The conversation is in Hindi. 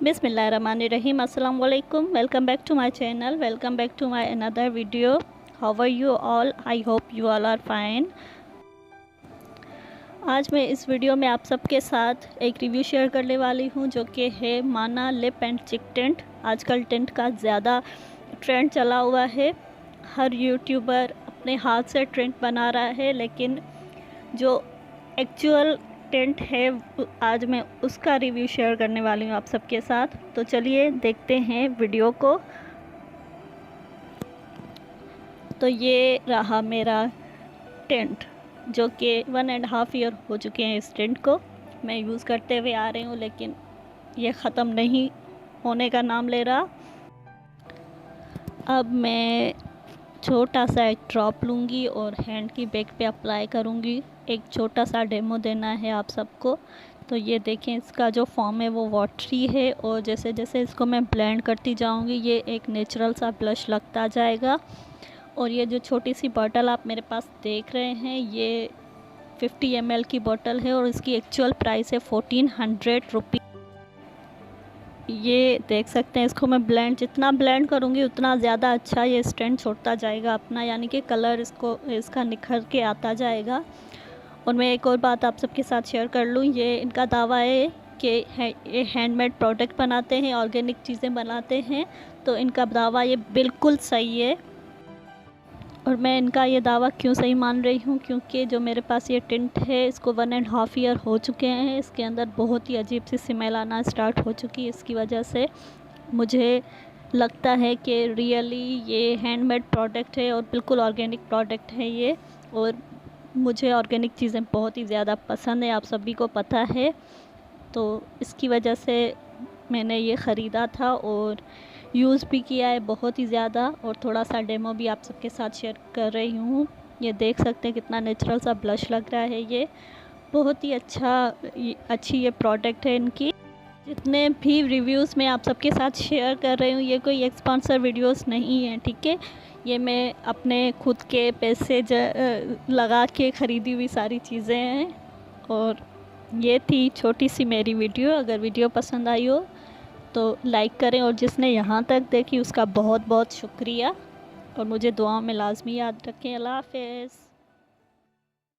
Bismillahirrahmanirrahim. Assalamu alaikum. Welcome back to my channel. Welcome back to my another video. How are you all? I hope you all are fine. आज मैं इस वीडियो में आप सबके साथ एक रिव्यू शेयर करने वाली हूँ जो कि है माना लिप एंड चिक टिंट। आजकल टिंट का ज़्यादा ट्रेंड चला हुआ है। हर यूट्यूबर अपने हाथ से टिंट बना रहा है, लेकिन जो एक्चुअल टिंट है आज मैं उसका रिव्यू शेयर करने वाली हूँ आप सबके साथ। तो चलिए देखते हैं वीडियो को। तो ये रहा मेरा टिंट जो कि 1.5 ईयर हो चुके हैं इस टिंट को मैं यूज़ करते हुए आ रही हूँ, लेकिन ये ख़त्म नहीं होने का नाम ले रहा। अब मैं छोटा सा एक ड्रॉप लूँगी और हैंड की बैक पे अप्लाई करूँगी। एक छोटा सा डेमो देना है आप सबको। तो ये देखें, इसका जो फॉर्म है वो वाटरी है और जैसे जैसे इसको मैं ब्लेंड करती जाऊँगी ये एक नेचुरल सा ब्लश लगता जाएगा। और ये जो छोटी सी बॉटल आप मेरे पास देख रहे हैं ये 50 ml की बॉटल है और इसकी एक्चुअल प्राइस है 1400 रुपीज़। ये देख सकते हैं, इसको मैं जितना ब्लेंड करूँगी उतना ज़्यादा अच्छा ये स्टैंड छोड़ता जाएगा अपना, यानी कि कलर इसका निखर के आता जाएगा। और मैं एक और बात आप सबके साथ शेयर कर लूँ, ये इनका दावा है कि ये हैंडमेड प्रोडक्ट बनाते हैं, ऑर्गेनिक चीज़ें बनाते हैं। तो इनका दावा ये बिल्कुल सही है। और मैं इनका ये दावा क्यों सही मान रही हूँ, क्योंकि जो मेरे पास ये टिंट है इसको 1.5 ईयर हो चुके हैं। इसके अंदर बहुत ही अजीब सी स्मेल आना स्टार्ट हो चुकी है। इसकी वजह से मुझे लगता है कि रियली ये हैंडमेड प्रोडक्ट है और बिल्कुल ऑर्गेनिक प्रोडक्ट है ये। और मुझे ऑर्गेनिक चीज़ें बहुत ही ज़्यादा पसंद है, आप सभी को पता है। तो इसकी वजह से मैंने ये ख़रीदा था और यूज़ भी किया है बहुत ही ज़्यादा। और थोड़ा सा डेमो भी आप सबके साथ शेयर कर रही हूँ। ये देख सकते हैं कितना नेचुरल सा ब्लश लग रहा है। ये बहुत ही अच्छी ये प्रोडक्ट है इनकी। जितने भी रिव्यूज़ मैं आप सबके साथ शेयर कर रही हूँ ये कोई स्पॉन्सर वीडियोस नहीं है, ठीक है। ये मैं अपने खुद के पैसे लगा के ख़रीदी हुई सारी चीज़ें हैं। और ये थी छोटी सी मेरी वीडियो। अगर वीडियो पसंद आई हो तो लाइक करें और जिसने यहाँ तक देखी उसका बहुत बहुत शुक्रिया। और मुझे दुआओं में लाजमी याद रखें। अल्लाह हाफ़िज़।